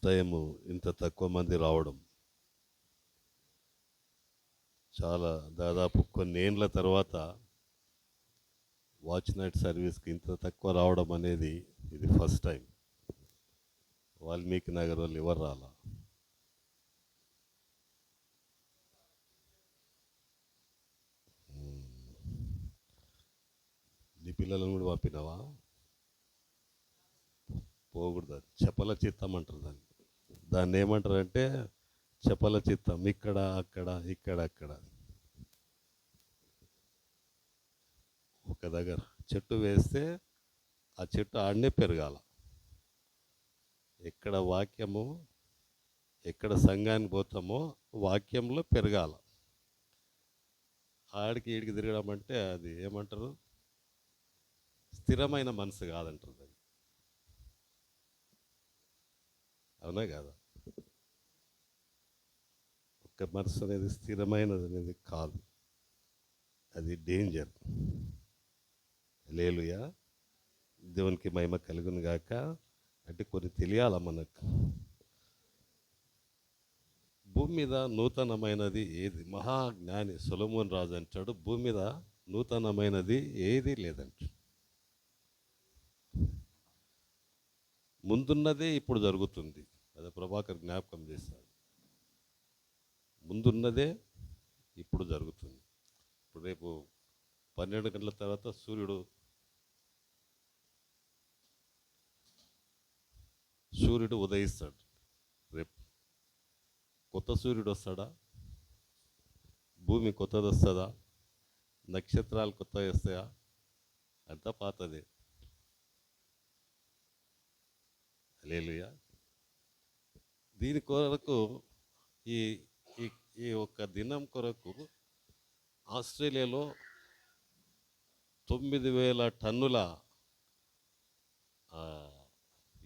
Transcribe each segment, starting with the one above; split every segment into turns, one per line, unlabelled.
Time ఇంత తక్కువ మంది రావడం చాలా దాదాపు కొన్ని ఏండ్ల తర్వాత వాచ్ నైట్ సర్వీస్కి ఇంత తక్కువ రావడం అనేది ఇది ఫస్ట్ టైం. వాల్మీకి నగర్ వాళ్ళు ఎవరు రాలా. నీ పిల్లలను కూడా పంపినావా? పోకూడదు, చపల చిత్తం అంటారు దాన్ని. దాన్ని ఏమంటారంటే చపల చిత్తం, ఇక్కడ అక్కడ ఇక్కడ అక్కడ. ఒక దగ్గర చెట్టు వేస్తే ఆ చెట్టు ఆడనే పెరగాల. ఎక్కడ వాక్యము, ఎక్కడ సంఘానికి పోతామో వాక్యంలో పెరగాల. ఆడికి ఈడికి తిరగడం అంటే అది ఏమంటారు, స్థిరమైన మనసు కాదంటారు అది. అవునా కాదా? ఒక్క మనసు అనేది స్థిరమైనది అనేది కాదు, అది డేంజర్. హల్లెలూయా, దేవునికి మహిమ కలుగును గాక. అంటే కొన్ని తెలియాల మనకు. భూమి మీద నూతనమైనది ఏది? మహాజ్ఞాని సొలొమోన్ రాజు అంటాడు, భూమి మీద నూతనమైనది ఏది లేదంట. ముందున్నదే ఇప్పుడు జరుగుతుంది. అదే ప్రభాకర్ జ్ఞాపకం చేశాడు. ముందున్నదే ఇప్పుడు జరుగుతుంది. ఇప్పుడు రేపు 12 గంటల తర్వాత సూర్యుడు ఉదయిస్తాడు. రేపు కొత్త సూర్యుడు వస్తాడా? భూమి కొత్తది వస్తుందా? నక్షత్రాలు కొత్తవి వస్తాయా? అంతా పాతదే. హల్లెలూయా. దీని కొరకు ఈ ఈ ఈ ఒక్క దినం కొరకు ఆస్ట్రేలియాలో 9,000 టన్నుల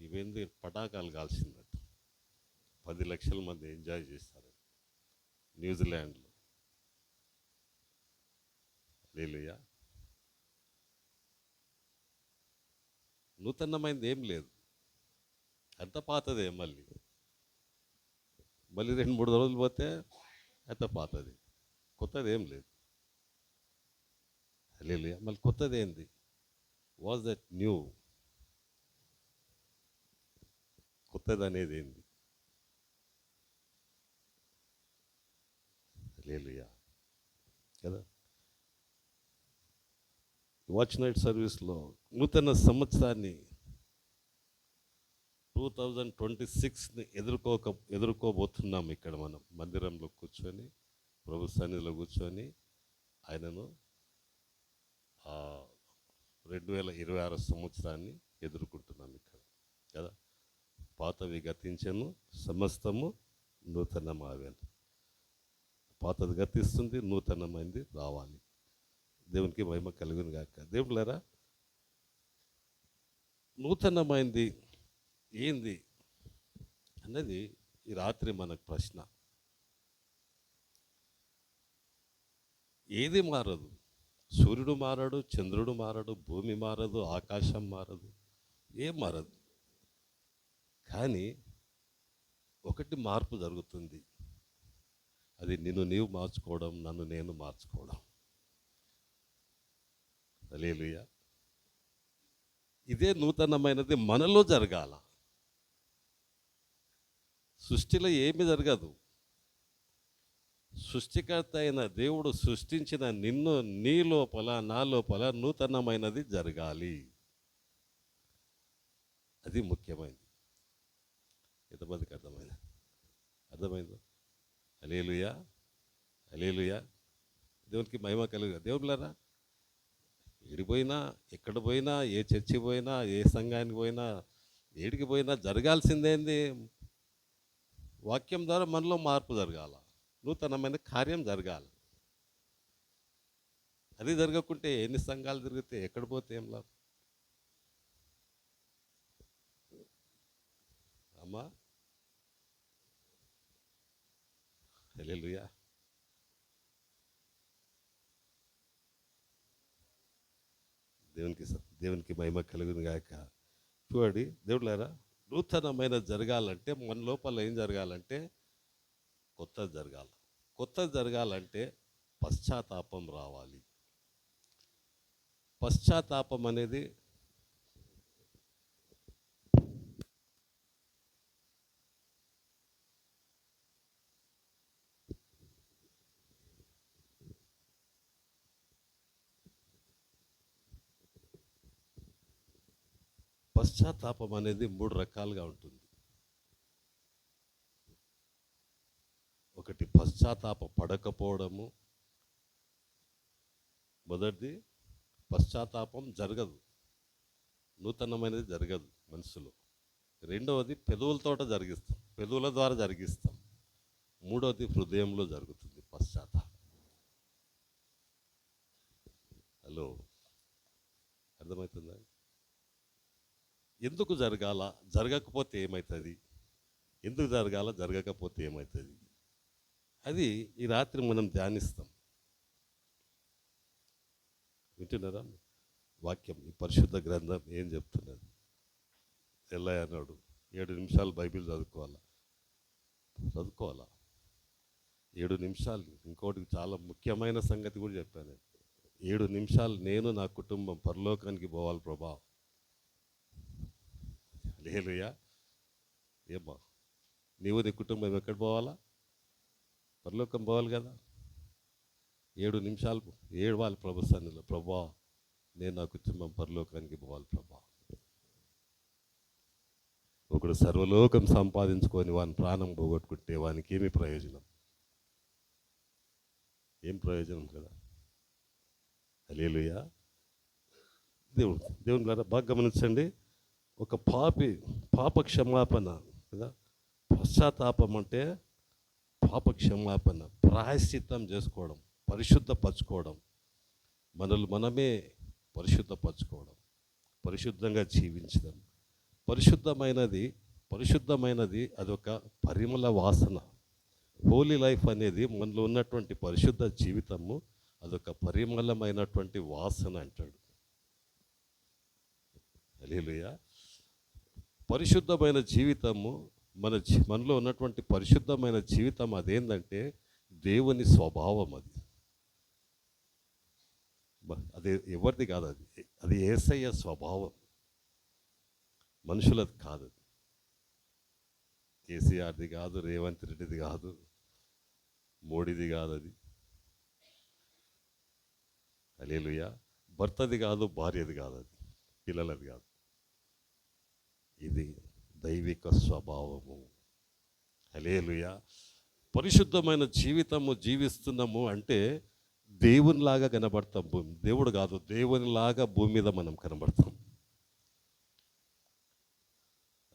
ఇవేంది పటాకాలు కాల్చిందట. 10 లక్షల మంది ఎంజాయ్ చేస్తారు న్యూజిలాండ్లో. హల్లెలూయా. నూతనమైంది ఏం లేదు, అంత పాతదే. మళ్ళీ 2-3 రోజులు పోతే అంత పాతది, కొత్తది ఏం లేదు. హల్లెలూయా. మళ్ళీ కొత్తది ఏంది? Was that new? కొత్తది అనేది ఏంది? హల్లెలూయా కదా. వాచ్ నైట్ సర్వీస్లో నూతన సంవత్సరాన్ని 2026ని ఎదుర్కోబోతున్నాం. ఇక్కడ మనం మందిరంలో కూర్చొని, ప్రభు సన్నిధిలో కూర్చొని ఆయనను 2026 సంవత్సరాన్ని ఎదుర్కొంటున్నాం ఇక్కడ కదా. పాతవి గతించను, సమస్తము నూతనమావేను. పాతది గతిస్తుంది, నూతనమైంది రావాలి. దేవునికి మహిమ కలుగును గాక. దేవుళ్ళారా, నూతనమైంది ఏంది అన్నది ఈ రాత్రి మనకు ప్రశ్న. ఏది మారదు. సూర్యుడు మారడు, చంద్రుడు మారడు, భూమి మారదు, ఆకాశం మారదు, ఏం మారదు. కానీ ఒకటి మార్పు జరుగుతుంది, అది నిన్ను నీవు మార్చుకోవడం, నన్ను నేను మార్చుకోవడం. హల్లెలూయా. ఇదే నూతనమైనది మనలో జరగాల. సృష్టిలో ఏమి జరగదు. సృష్టికర్త అయిన దేవుడు సృష్టించిన నిన్ను, నీ లోపల, నా లోపల నూతనమైనది జరగాలి. అది ముఖ్యమైనది. ఎంతమందికి అర్థమైందో? హల్లెలూయా, హల్లెలూయా. దేవునికి మహిమ కలుగు. దేవుళ్ళారా, ఎడిపోయినా, ఎక్కడ పోయినా, ఏ చర్చి పోయినా, ఏ సంఘానికి పోయినా, ఏడికి పోయినా జరగాల్సిందేంది? వాక్యం ద్వారా మనలో మార్పు జరగాల, నూతనమైన కార్యం జరగాలి. అది జరగకుంటే ఎన్ని సంఘాలు తిరిగితే ఎక్కడ పోతే ఏం లాభం? అమ్మా, హల్లెలూయా. దేవునికి మహిమ కలుగును గాక. చూడండి దేవుళ్ళారా, నూతనమైన జరగాలంటే మన లోపల ఏం జరగాలంటే కొత్తది జరగాలి. కొత్తది జరగాలంటే పశ్చాత్తాపం రావాలి. పశ్చాత్తాపం అనేది మూడు రకాలుగా ఉంటుంది. ఒకటి పశ్చాత్తాప పడకపోవడము. మొదటిది పశ్చాత్తాపం జరగదు, నూతనమైనది జరగదు మనసులో. రెండవది పెదవులతోట జరిగిస్తాం, పెదవుల ద్వారా జరిగిస్తాం. మూడవది హృదయంలో జరుగుతుంది పశ్చాత్తాపం. హలో, అర్థమవుతుందా? ఎందుకు జరగాల, జరగకపోతే ఏమవుతుంది? ఎందుకు జరగాల, జరగకపోతే ఏమవుతుంది? అది ఈ రాత్రి మనం ధ్యానిస్తాం. వింటున్నారా? వాక్యం, ఈ పరిశుద్ధ గ్రంథం ఏం చెప్తున్నది? ఎల్లయ్య అన్నాడు 7 నిమిషాలు బైబిల్ చదువుకోవాలా. 7 నిమిషాలు. ఇంకోటి చాలా ముఖ్యమైన సంగతి కూడా చెప్పాను. 7 నిమిషాలు నేను నా కుటుంబం పరలోకానికి పోవాలి ప్రభా. హల్లెలూయా. ఏమ్మా, నీవు నీ కుటుంబం ఎక్కడ పోవాలా? పరలోకం పోవాలి కదా. 7 నిమిషాలు ఏడవాలి ప్రభు సన్నిధిలో, ప్రభా నేను నా కుటుంబం పరలోకానికి పోవాలి ప్రభా. ఒకడు సర్వలోకం సంపాదించుకొని వాని ప్రాణం పోగొట్టుకుంటే వానికి ఏమి ప్రయోజనం? ఏం ప్రయోజనం కదా. హల్లెలూయా. దేవుని బాగా గమనించండి. ఒక పాప క్షమాపణ కదా. పశ్చాత్తాపం అంటే పాప క్షమాపణ, ప్రాయశ్చిత్తం చేసుకోవడం, పరిశుద్ధపరచుకోవడం, మనమే పరిశుద్ధపరచుకోవడం, పరిశుద్ధంగా జీవించడం. పరిశుద్ధమైనది అదొక పరిమళ వాసన. హోలీ లైఫ్ అనేది మనలో ఉన్నటువంటి పరిశుద్ధ జీవితము అదొక పరిమళమైనటువంటి వాసన అంటాడు. హల్లెలూయా. పరిశుద్ధమైన జీవితము మనలో ఉన్నటువంటి పరిశుద్ధమైన జీవితం అదేంటంటే దేవుని స్వభావం. అది ఎవరిది కాదు, అది యేసయ్య స్వభావం, మనుషులది కాదు. కేసీఆర్ది కాదు, రేవంత్ రెడ్డిది కాదు, మోడీది కాదు, అది హల్లెలూయా. భర్తది కాదు, భార్యది కాదు, అది పిల్లలది కాదు. ఇది దైవిక స్వభావము. హల్లెలూయా. పరిశుద్ధమైన జీవితము జీవిస్తున్నాము అంటే దేవునిలాగా కనబడతాం. దేవుడు కాదు, దేవునిలాగా భూమి మీద మనం కనబడతాం.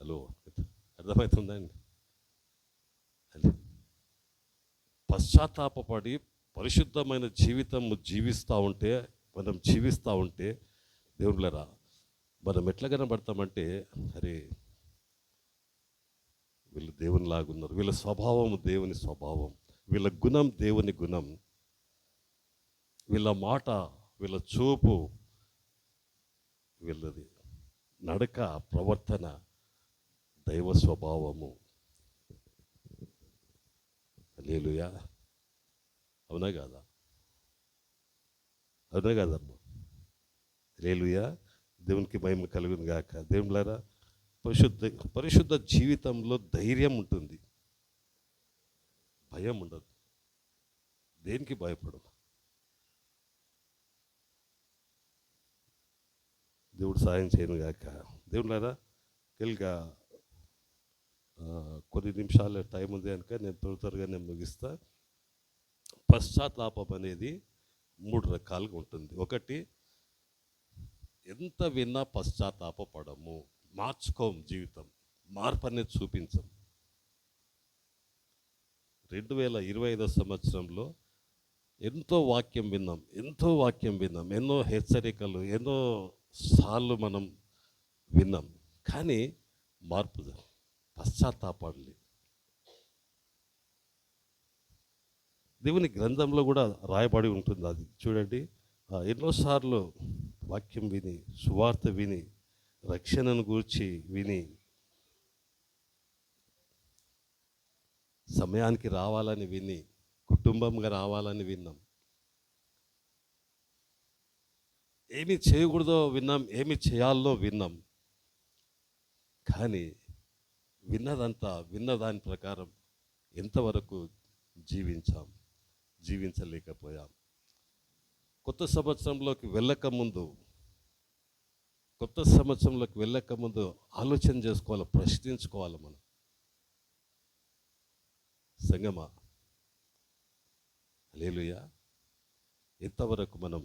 హలో, అర్థమవుతుందండి? పశ్చాత్తాపడి పరిశుద్ధమైన జీవితము జీవిస్తూ ఉంటే దేవుళ్ళరా మనం ఎట్లా కనబడతామంటే, అరే వీళ్ళు దేవునిలాగున్నారు, వీళ్ళ స్వభావం దేవుని స్వభావం, వీళ్ళ గుణం దేవుని గుణం, వీళ్ళ మాట, వీళ్ళ చూపు, వీళ్ళది నడక, ప్రవర్తన దైవ స్వభావము. హల్లెలూయా. అవునా కాదా? కదమ్మా? హల్లెలూయా. దేవునికి మహిమ కలుగును గాక. దేవులారా, పరిశుద్ధ జీవితంలో ధైర్యం ఉంటుంది, భయం ఉండదు. దేనికి భయపడదు. దేవుడు సాయం చేయను గాక. దేవులారా, తెలుగా కొన్ని నిమిషాల టైం ఉంది కనుక నేను త్వరగా ముగిస్తా. పశ్చాత్తాపం అనేది 3 రకాలుగా ఉంటుంది. ఒకటి, ఎంత విన్నా పశ్చాత్తాపడము, మార్చుకోం, జీవితం మార్పు అనేది చూపించం. 2025 సంవత్సరంలో ఎంతో వాక్యం విన్నాం, ఎన్నో హెచ్చరికలు ఎన్నో సార్లు మనం విన్నాం, కానీ మార్పు పశ్చాత్తాపడలేదు. దేవుని గ్రంథంలో కూడా రాయబడి ఉంటుంది. అది చూడండి, ఎన్నోసార్లు వాక్యం విని, సువార్త విని, రక్షణను గూర్చి విని సమయానికి రావాలని విని, కుటుంబంగా రావాలని విన్నాం. ఏమి చేయకూడదో విన్నాం, ఏమి చేయాలో విన్నాం. కానీ విన్న దాని ప్రకారం ఎంతవరకు జీవించలేకపోయాం. కొత్త సంవత్సరంలోకి వెళ్ళక ముందు ఆలోచన చేసుకోవాలి, ప్రశ్నించుకోవాలి. మనం సంగమా, హల్లెలూయా, ఎంతవరకు మనం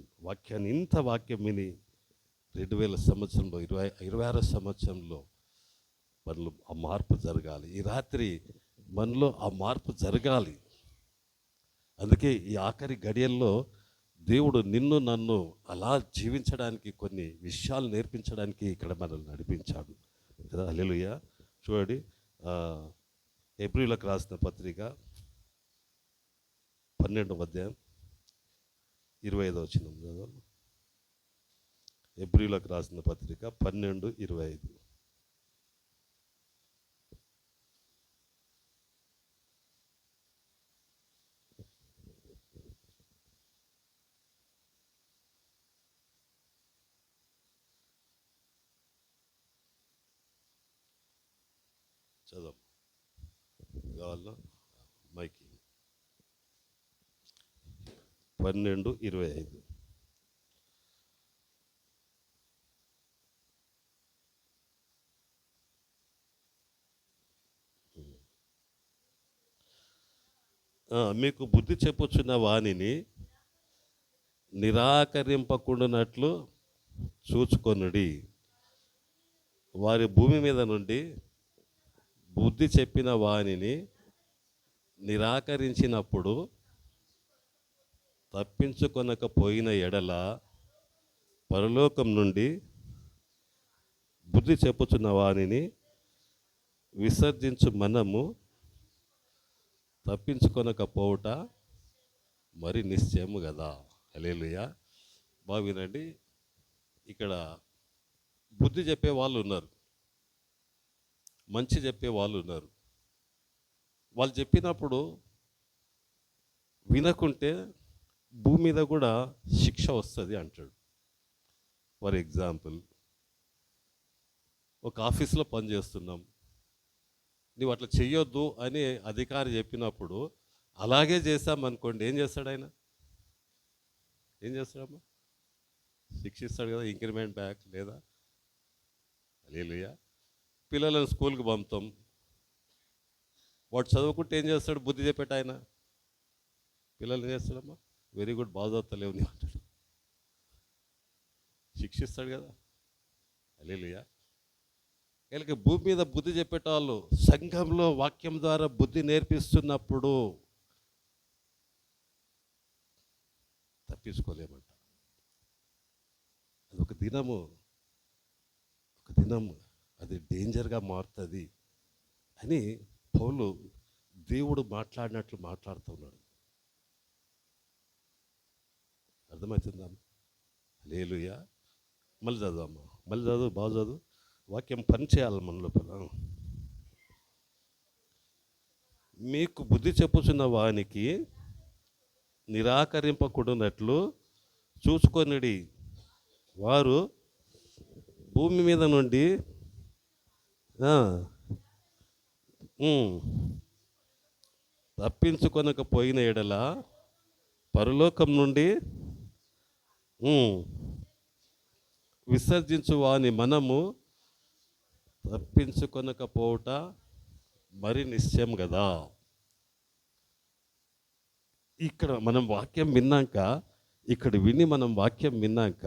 ఇంత వాక్యం విని 2000 సంవత్సరంలో 26 సంవత్సరంలో మనలో ఆ మార్పు జరగాలి. ఈ రాత్రి మనలో ఆ మార్పు జరగాలి. అందుకే ఈ ఆఖరి గడియల్లో దేవుడు నిన్ను నన్ను అలా జీవించడానికి కొన్ని విషయాలు నేర్పించడానికి ఇక్కడ మనల్ని నడిపించాడు కదా. హల్లెలూయా. చూడండి, హెబ్రీయులకు రాసిన పత్రిక 12వ అధ్యాయం 25వ వచనం చదవండి. హెబ్రీయులకు రాసిన పత్రిక 12:25. చదవం కావాలా మైకి. 12:25. మీకు బుద్ధి చెప్పుచున్న వానిని నిరాకరింపకుండానట్లు చూచుకొనుడి. వారి భూమి మీద నుండి బుద్ధి చెప్పిన వానిని నిరాకరించినప్పుడు తప్పించుకొనకపోయిన ఎడల పరలోకం నుండి బుద్ధి చెప్పుచున్న వానిని విసర్జించు మనము తప్పించుకొనకపోవుట మరి నిశ్చయము కదా. హల్లెలూయా. బాగా వినండి, ఇక్కడ బుద్ధి చెప్పే వాళ్ళు ఉన్నారు, మంచి చెప్పే వాళ్ళు ఉన్నారు. వాళ్ళు చెప్పినప్పుడు వినకుంటే భూమి మీద కూడా శిక్ష వస్తుంది అంటాడు. ఫర్ ఎగ్జాంపుల్, ఒక ఆఫీస్లో పనిచేస్తున్నాం, నువ్వు అట్లా చెయ్యొద్దు అని అధికారి చెప్పినప్పుడు అలాగే చేశామనుకోండి, ఏం చేస్తాడు ఆయన? ఏం చేస్తాడమ్మా? శిక్షిస్తాడు కదా, ఇంక్రిమెంట్ బ్యాక్ లేదా. హల్లెలూయా. పిల్లలను స్కూల్కి పంపుతాం, వాడు చదువుకుంటే ఏం చేస్తాడు? బుద్ధి చెప్పేట ఆయన పిల్లలు ఏం చేస్తాడమ్మా? వెరీ గుడ్, బాగా చదువుతలేవు నీ అంటాడు, శిక్షిస్తాడు కదా. హల్లెలూయా. వీళ్ళకి భూమి మీద బుద్ధి చెప్పేటవాళ్ళు సంఘంలో వాక్యం ద్వారా బుద్ధి నేర్పిస్తున్నప్పుడు తప్పించుకోలేమంట. అది ఒక దినము అది డేంజర్గా మారుతుంది అని పౌలు దేవుడు మాట్లాడినట్లు మాట్లాడుతున్నాడు. అర్థమవుతుందా? హల్లెలూయా. మళ్ళీ చదువు, బాగా చదువు. వాక్యం పని చేయాలి మన లోపల. మీకు బుద్ధి చెప్పుచున్న వానికి నిరాకరింపకూడనట్లు చూసుకొనిడి. వారు భూమి మీద నుండి తప్పించుకొనకపోయిన ఎడల పరలోకం నుండి విసర్జించు వాని మనము తప్పించుకొనకపోవట మరి నిశ్చయం కదా. ఇక్కడ మనం వాక్యం విన్నాక, మనం వాక్యం విన్నాక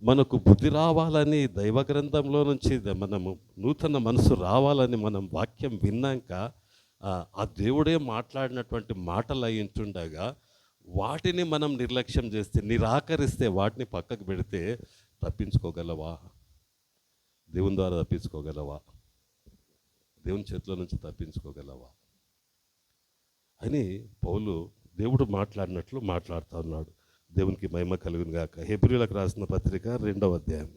మనకు బుద్ధి రావాలని, దైవ గ్రంథంలో నుంచి మనము నూతన మనసు రావాలని మనం వాక్యం విన్నాక ఆ దేవుడే మాట్లాడినటువంటి మాటలు అయి ఉంటుండగా వాటిని మనం నిర్లక్ష్యం చేస్తే, నిరాకరిస్తే, వాటిని పక్కకు పెడితే తప్పించుకోగలవా? దేవుని ద్వారా తప్పించుకోగలవా? దేవుని చేతిలో నుంచి తప్పించుకోగలవా అని పౌలు దేవుడు మాట్లాడినట్లు మాట్లాడుతూ ఉన్నాడు. దేవునికి మహిమ కలుగును గాక. హెబ్రీయులకు రాసిన పత్రిక 2వ అధ్యాయం.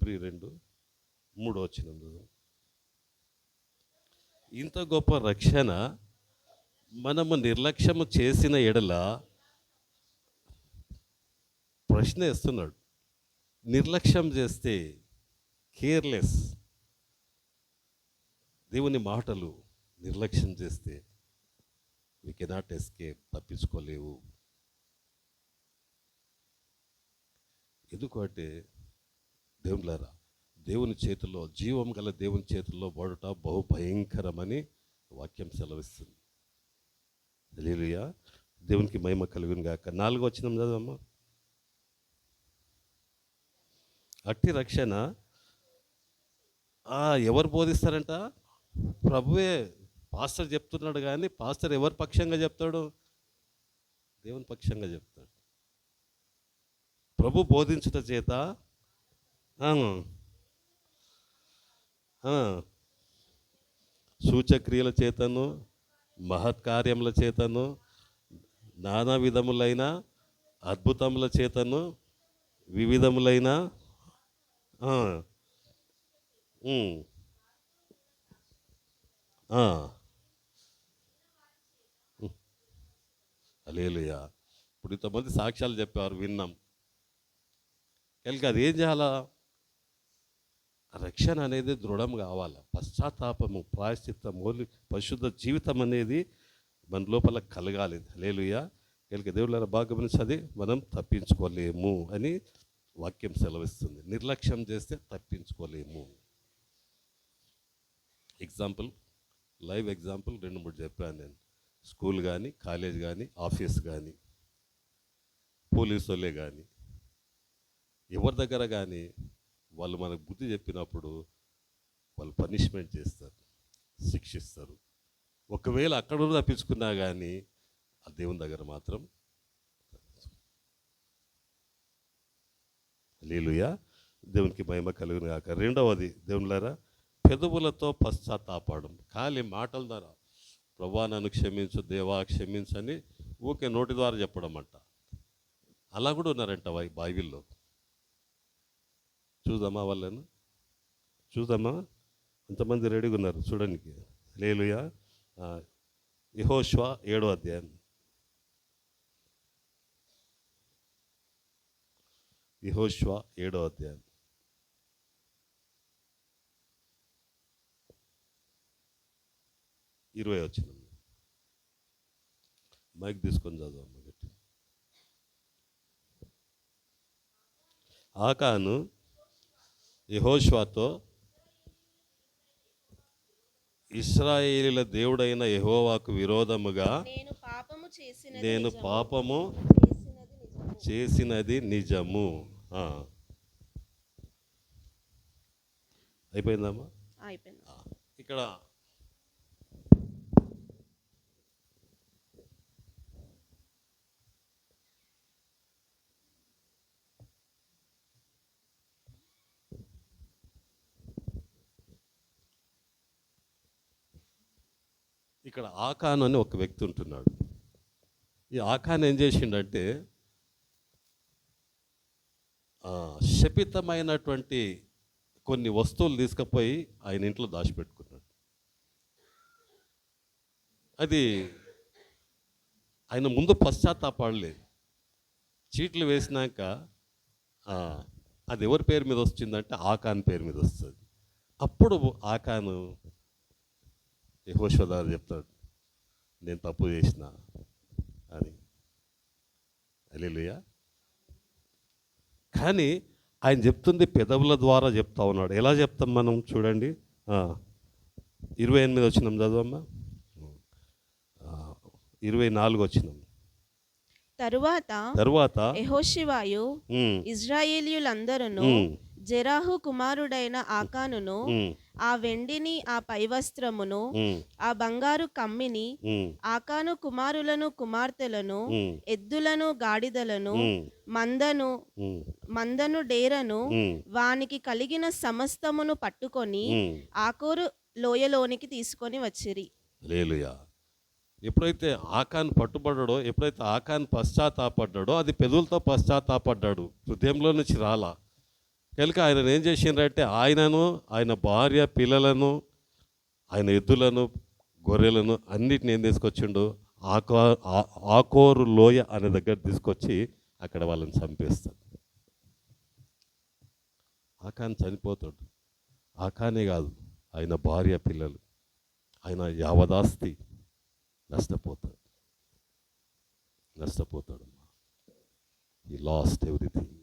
హెబ్రీ 2:3 ఇంత గొప్ప రక్షణ మనము నిర్లక్ష్యము చేసిన ఎడల ప్రశ్న వేస్తున్నాడు. నిర్లక్ష్యం చేస్తే, కేర్లెస్, దేవుని మాటలు నిర్లక్ష్యం చేస్తే వి కెనాట్ ఎస్కేప్, తప్పించుకోలేవు. ఎందుకంటే దేవులారా, దేవుని చేతుల్లో, జీవం గల దేవుని చేతుల్లో పడుట బహు భయంకరమని వాక్యం సెలవిస్తుంది. హల్లెలూయా, దేవునికి మహిమ కలుగును గాక. 4వ వచనం చదవమ్మా. అట్టి రక్షణ ఎవరు బోధిస్తారంట? ప్రభువే. పాస్టర్ చెప్తున్నాడు, కానీ పాస్టర్ ఎవరి పక్షంగా చెప్తాడు? దేవుని పక్షంగా చెప్తాడు. ప్రభు బోధించుట చేత సూచక్రియల చేతను, మహత్కార్యముల చేతను, నానా విధములైన అద్భుతముల చేతను, వివిధములైన హల్లెలూయా. ఇప్పుడు ఇంతమంది సాక్ష్యాలు చెప్పారు, విన్నాం. కలిగి అది ఏం చేయాలా? రక్షణ అనేది దృఢం కావాలి. పశ్చాత్తాపము, ప్రాయశ్చిత్తము, పరిశుద్ధ జీవితం అనేది మన లోపల కలగాలి. హల్లెలూయా. కలిగి దేవుళ్ళ భాగమనిసది మనం తప్పించుకోలేము అని వాక్యం సెలవిస్తుంది. నిర్లక్ష్యం చేస్తే తప్పించుకోలేము. ఎగ్జాంపుల్, లైవ్ ఎగ్జాంపుల్ 2-3 చెప్పాను నేను. స్కూల్ కానీ, కాలేజ్ కానీ, ఆఫీస్ కానీ, పోలీసు వాళ్ళే కానీ, ఎవరి దగ్గర కానీ వాళ్ళు మనకు బుద్ధి చెప్పినప్పుడు వాళ్ళు పనిష్మెంట్ చేస్తారు, శిక్షిస్తారు. ఒకవేళ అక్కడ తప్పించుకున్నా కానీ ఆ దేవుని దగ్గర మాత్రం. హల్లెలూయా, దేవునికి మహిమ కలుగును గాక. 2వది దేవునిలారా, పెదవులతో పశ్చాత్తాపడం. ఖాళీ మాటల ద్వారా ప్రభువా నన్ను క్షమించు, దేవా క్షమించని ఊకే నోటి ద్వారా చెప్పడం అంట. అలా కూడా ఉన్నారంట బైబిల్లో. చూద్దామా వాళ్ళను? చూద్దామా? ఎంతమంది రెడీగా ఉన్నారు చూడడానికి? హల్లెలూయా. యెహోషువ 7వ అధ్యాయం. యెహోషువ 7వ అధ్యాయం 20వ వచనం. మైక్ తీసుకొని చదువు. ఆకాను యెహోషువతో, ఇశ్రాయేలీల దేవుడైన యెహోవాకు విరోధముగా నేను పాపము చేసినది నిజము. అయిపోయిందమ్మా? ఇక్కడ ఆకాను అని ఒక వ్యక్తి ఉంటున్నాడు. ఈ ఆకాను ఏం చేసిండంటే శపితమైనటువంటి కొన్ని వస్తువులు తీసుకుపోయి ఆయన ఇంట్లో దాచిపెట్టుకున్నాడు. అది ఆయన ముందు పశ్చాత్తాపడలేదు. చీట్లు వేసినాక అది ఎవరి పేరు మీద వచ్చిందంటే ఆకాను పేరు మీద వస్తుంది. అప్పుడు ఆకాను యెహోషువ దగ్గర చెప్తాడు, నేను తప్పు చేసిన అని. హల్లెలూయా. కానీ ఆయన చెప్తుంది పెదవుల ద్వారా చెప్తా ఉన్నాడు. ఎలా చెప్తాం మనం? చూడండి, 28 వచనం చదవమ్మా. 24 వచనం.
తరువాత యెహోషువయు ఇశ్రాయేలీయులందరూ జెరాహు కుమారుడైన ఆకానును, ఆ వెండిని, ఆ పైవస్త్రమును, ఆ బంగారు కమ్మిని, ఆకాను కుమారులను, కుమార్తెలను, ఎద్దులను, గాడిదలను, మందను, డేరను, వానికి కలిగిన సమస్తమును పట్టుకొని ఆకోరు లోయలోనికి తీసుకొని వచ్చిరి.
హల్లెలూయా. ఎప్పుడైతే ఆకాను పట్టుబడ్డాడో, ఎప్పుడైతే ఆకాను పశ్చాత్తాపడ్డాడో, అది పెదవులతో పశ్చాత్తాపడ్డాడు, హృదయంలో నుంచి రాలా. కనుక ఆయన ఏం చేసిండ్రంటే ఆయనను, ఆయన భార్య, పిల్లలను, ఆయన ఎద్దులను, గొర్రెలను అన్నిటిని ఏం తీసుకొచ్చిండు, ఆకోరు లోయ అనే దగ్గర తీసుకొచ్చి అక్కడ వాళ్ళని చంపేస్తాడు. ఆకాన్ చనిపోతాడు. ఆకానే కాదు, ఆయన భార్య, పిల్లలు, ఆయన యావదాస్తి నష్టపోతాడు. ఈ లాస్ట్ ఎవ్రీథింగ్.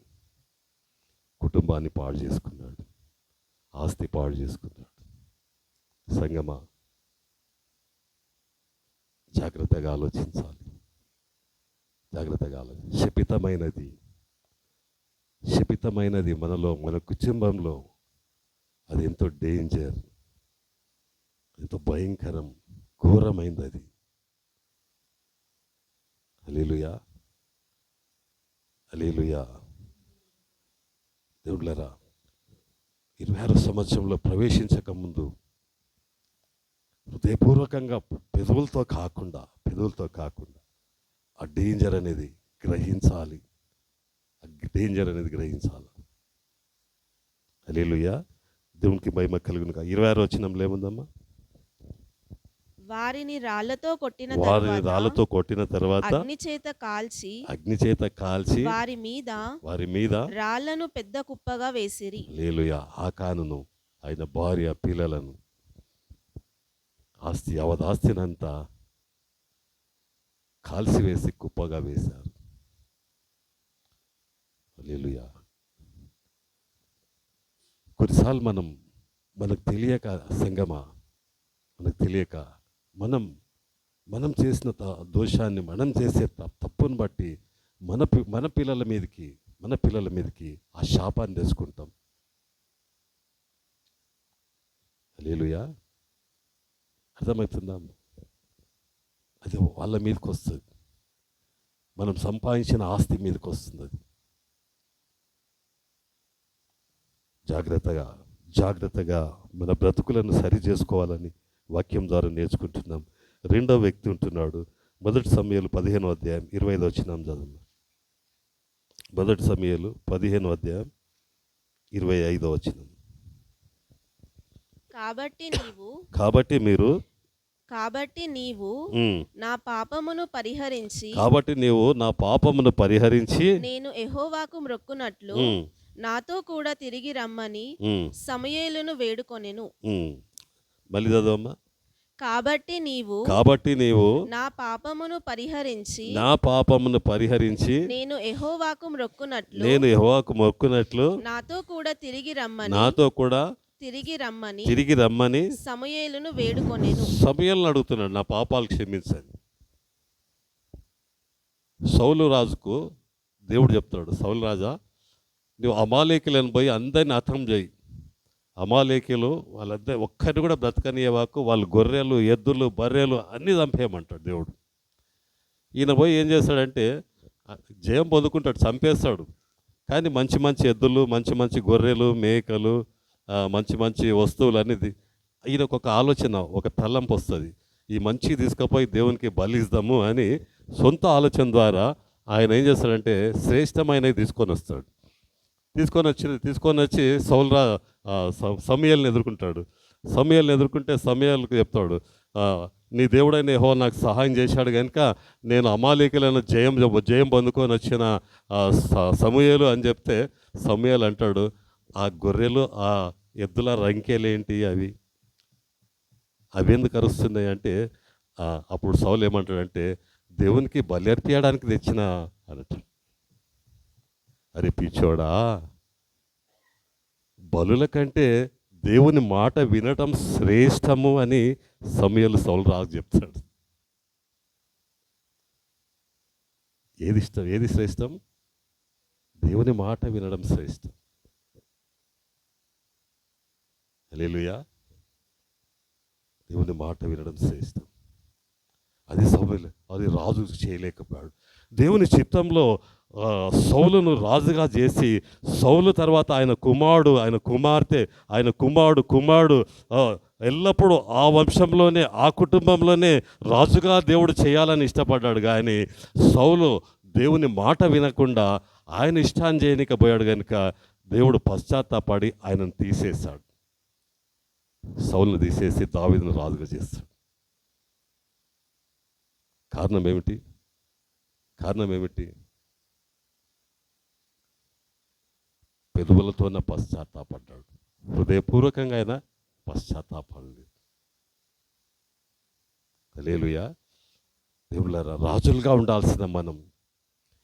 కుటుంబాన్ని పాడు చేసుకున్నాడు, ఆస్తి పాడు చేసుకున్నాడు. సంగమా, జాగ్రత్తగా ఆలోచించాలి. శపితమైనది మనలో, మన కుటుంబంలో అది ఎంతో డేంజర్, ఎంతో భయంకరం, ఘోరమైనది అది. హల్లెలూయా, హల్లెలూయా. దేవుళ్ళరా, 26వ సంవత్సరంలో ప్రవేశించక ముందు హృదయపూర్వకంగా పెదవులతో కాకుండా ఆ డేంజర్ అనేది గ్రహించాలి. హల్లెలూయా, దేవునికి మహిమ కలుగును గాక. 26వ వచనంలో ఏముందమ్మా?
వారిని రాళ్లతో
కొట్టిన తర్వాత అగ్ని చేత కాల్చి వారి మీద
రాళ్లను పెద్ద కుప్పగా వేసిరి.
హల్లెలూయా. ఆకానును, ఆయన భార్య, పిల్లలను, ఆస్తినంతా కాల్చివేసి కుప్పగా వేశారు. హల్లెలూయా. కొన్నిసార్లు మనకు తెలియక సంగమా, మనం చేసిన దోషాన్ని, మనం చేసే తప్పును బట్టి మన పిల్లల మీదకి ఆ శాపాన్ని తెచ్చుకుంటాం. హల్లెలూయా. అర్థమవుతుందా? అది వాళ్ళ మీదకి వస్తుంది, మనం సంపాదించిన ఆస్తి మీదకి వస్తుంది. అది జాగ్రత్తగా మన బ్రతుకులను సరి చేసుకోవాలని వాక్యం ద్వారా నేర్చుకుంటున్నాం. రెండవ వ్యక్తి ఉంటున్నాడు. 1 సమూయేలు 15వ అధ్యాయం 25వ వచనం చదువు. 1 సమూయేలు 15వ అధ్యాయం 25వ వచనం.
కాబట్టి నీవు నా పాపమును పరిహరించి నేను యెహోవాకు మొక్కునట్లు నాతో కూడా తిరిగి రమ్మని సమూయేలును వేడుకొనెను.
మళ్ళీ చదవమ్మా.
కాబట్టి నీవు నా పాపమును పరిహరించి నేను యెహోవాకు మొక్కునట్లు నాతో కూడా తిరిగి రమ్మని సమూయేలును వేడుకొనెను.
సమూయేలును అడుగుతున్నాడు, నా పాపాలు క్షమించండి. సౌలు రాజుకు దేవుడు చెప్తాడు, సౌలు రాజా, నువ్వు అమాలేకులను పోయి అందరిని హతం చేయి. అమాలేకులు వాళ్ళంతా ఒక్కరిని కూడా బ్రతకనియవాకు, వాళ్ళు గొర్రెలు, ఎద్దులు, బర్రెలు అన్నీ చంపేయమంటాడు దేవుడు. ఈయన పోయి ఏం చేస్తాడంటే జయం పొందుకుంటాడు, చంపేస్తాడు. కానీ మంచి మంచి ఎద్దులు, మంచి మంచి గొర్రెలు, మేకలు, మంచి మంచి వస్తువులు అనేది ఈయనకు ఒక ఆలోచన, ఒక తలంపు వస్తుంది. ఈ మంచి తీసుకుపోయి దేవునికి బలిస్తాము అని సొంత ఆలోచన ద్వారా ఆయన ఏం చేస్తాడంటే శ్రేష్టమైనవి తీసుకొని వచ్చి సమూయేలుని ఎదుర్కొంటాడు. సమూయేలుని ఎదుర్కొంటే సమూయేలుకు చెప్తాడు, నీ దేవుడైన యెహోవా నాకు సహాయం చేశాడు కనుక నేను అమాలేకులను జయం పొందుకొని వచ్చిన సమూయేలు అని చెప్తే సమూయేలు అంటాడు, ఆ గొర్రెలు, ఆ ఎద్దుల రంకెలేంటి, అవి ఎందుకు అరుస్తున్నాయి అంటే అప్పుడు సౌలు ఏమంటాడంటే దేవునికి బలి అర్పించడానికి తెచ్చిన అన్నట్టు. అరే పిచ్చోడా, బలుల కంటే దేవుని మాట వినటం శ్రేష్టము అని సమూయేలు సౌలు రాజు చెప్తాడు. ఏది శ్రేష్టం? దేవుని మాట వినడం శ్రేష్టం. హల్లెలూయా. దేవుని మాట వినడం శ్రేష్టం. అది రాజు చేయలేకపోయాడు. దేవుని చిత్తంలో సౌలును రాజుగా చేసి, సౌలు తర్వాత ఆయన కుమారుడు, ఆయన కుమార్తె, ఆయన కుమారుడు ఎల్లప్పుడూ ఆ వంశంలోనే, ఆ కుటుంబంలోనే రాజుగా దేవుడు చేయాలని ఇష్టపడ్డాడు. కానీ సౌలు దేవుని మాట వినకుండా ఆయన ఇష్టాన్ని చేయనికపోయాడు కనుక దేవుడు పశ్చాత్తాపడి ఆయనను తీసేశాడు. సౌలును తీసేసి దావీదును రాజుగా చేస్తాడు. కారణం ఏమిటి? కారణం ఏమిటి? పెదవులతోనే పశ్చాత్తాపడ్డాడు, హృదయపూర్వకంగా ఆయన పశ్చాత్తాపడలేదు. హల్లెలూయా. దేవుళ్ళారా, రాజులుగా ఉండాల్సిన మనం,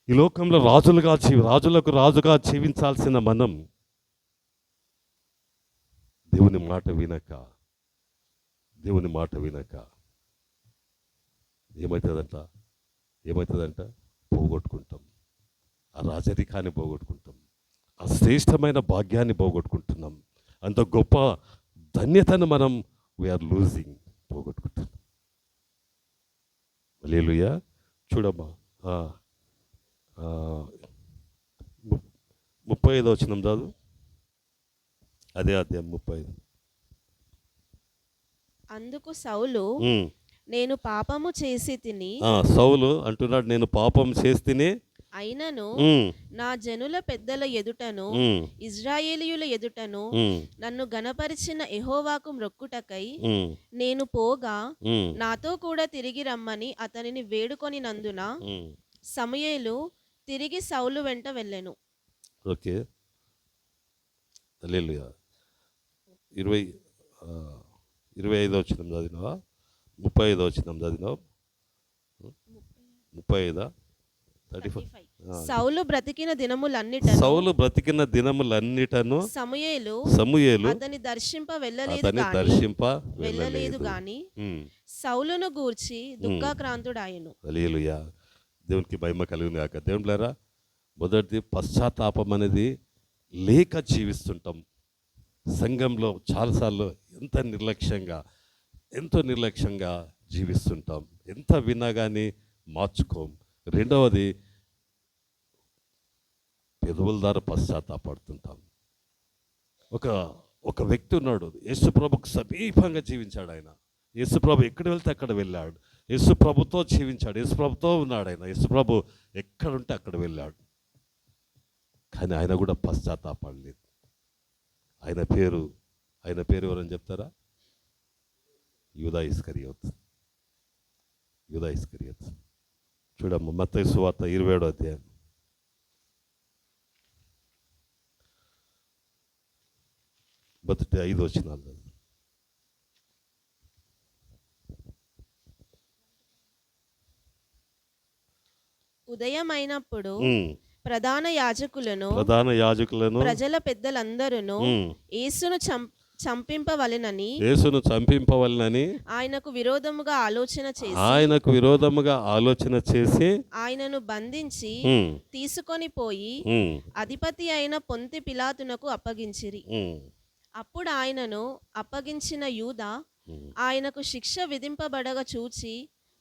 ఈ లోకంలో రాజులకు రాజుగా జీవించాల్సిన మనం దేవుని మాట వినక ఏమవుతుందంట? పోగొట్టుకుంటాం. ఆ రాజరికాన్ని పోగొట్టుకుంటాం. ఆ శ్రేష్టమైన భాగ్యాన్ని పోగొట్టుకుంటున్నాం. అంత గొప్ప ధన్యతను మనం వీఆర్ లూజింగ్, పోగొట్టుకుంటున్నాం. హల్లెలూయా. చూడమ్మా, 35వ వచనం చదువు. అదే అధ్యాయం 35.
అందుకు సౌలు, నేను పాపము చేసి తిని.
సౌలు అంటున్నాడు, నేను పాపం చేసి తిని,
అయినను నా జనుల పెద్దల ఎదుటను ఇజ్రాయేలీయుల ఎదుటను నన్ను గణపరిచిన యెహోవాకు మ్రొక్కుటకై నేను పోగా నాతో కూడా తిరిగి రమ్మని అతనిని వేడుకొనినందున సమూయేలు తిరిగి సౌలు వెంట వెళ్ళెను.
ఓకే. హల్లెలూయా. 25వ వచనం చదివినావా? 35వ వచనం చదివినావా? 35.
సౌలు బ్రతికిన దినములన్నిటను సమూయేలు అతని దర్శింప వెళ్ళలేదు గాని సౌలును గూర్చి దుఃఖాక్రాంతుడాయెను.
హల్లెలూయా. దేవునికి మహిమ కలుగును గాక. దేవునిలారా, మొదటిది పశ్చాత్తాపం అనేది లేక జీవిస్తుంటాం. సంఘంలో చాలాసార్లు ఎంతో నిర్లక్ష్యంగా జీవిస్తుంటాం. ఎంత విన్నా కానీ మార్చుకోం. రెండవది, పెదవుల ద్వారా పశ్చాత్తాపడుతుంటాం. ఒక వ్యక్తి ఉన్నాడు, యేసుప్రభుకు సమీపంగా జీవించాడు. ఆయన యేసుప్రభు ఎక్కడ వెళ్తే అక్కడ వెళ్ళాడు. యేసుప్రభుతో జీవించాడు, యేసుప్రభుతో ఉన్నాడు. ఆయన యేసుప్రభు ఎక్కడుంటే అక్కడ వెళ్ళాడు. కానీ ఆయన కూడా పశ్చాత్తాపడలేదు. ఆయన పేరు ఎవరని చెప్తారా? యూదా ఇస్కరియోత్. చూడమ్మ, మత్తయి సువార్త 27వ అధ్యాయం. మొదటి 5 వచనాలు.
ఉదయమైనప్పుడు ప్రధాన యాజకులను ప్రజల పెద్దలందరూ యేసును చంపింపవలెనని ఆయనకు విరోధముగా ఆలోచన చేసి ఆయనను బంధించి తీసుకొని పోయి అధిపతి అయిన పొంతి పిలాతునకు అప్పగించిరి. అప్పుడు ఆయనను అప్పగించిన యూదా ఆయనకు శిక్ష విధింపబడగా చూచి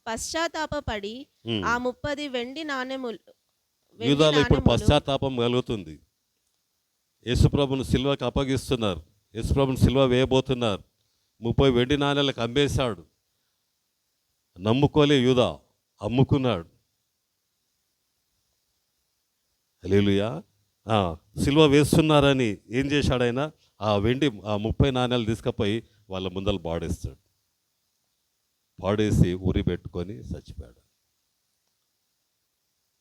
పశ్చాత్తాపపడి ఆ 30 వెండి నాణెములు.
యూదాలో ఇప్పుడు పశ్చాత్తాపం కలుగుతుంది. యేసుప్రభును సిల్వకు అప్పగిస్తున్నారు, యేసుప్రభును సిల్వ వేయబోతున్నారు. 30 వెండి నాణేలకు అమ్మేశాడు. నమ్ముకోలే యూదా, అమ్ముకున్నాడు. హల్లెలూయా. సిల్వ వేస్తున్నారని ఏం చేశాడు ఆయన? ఆ 30 నాణేలు తీసుకుపోయి వాళ్ళ ముందర పాడేసి ఉరి పెట్టుకొని చచ్చిపోయాడు.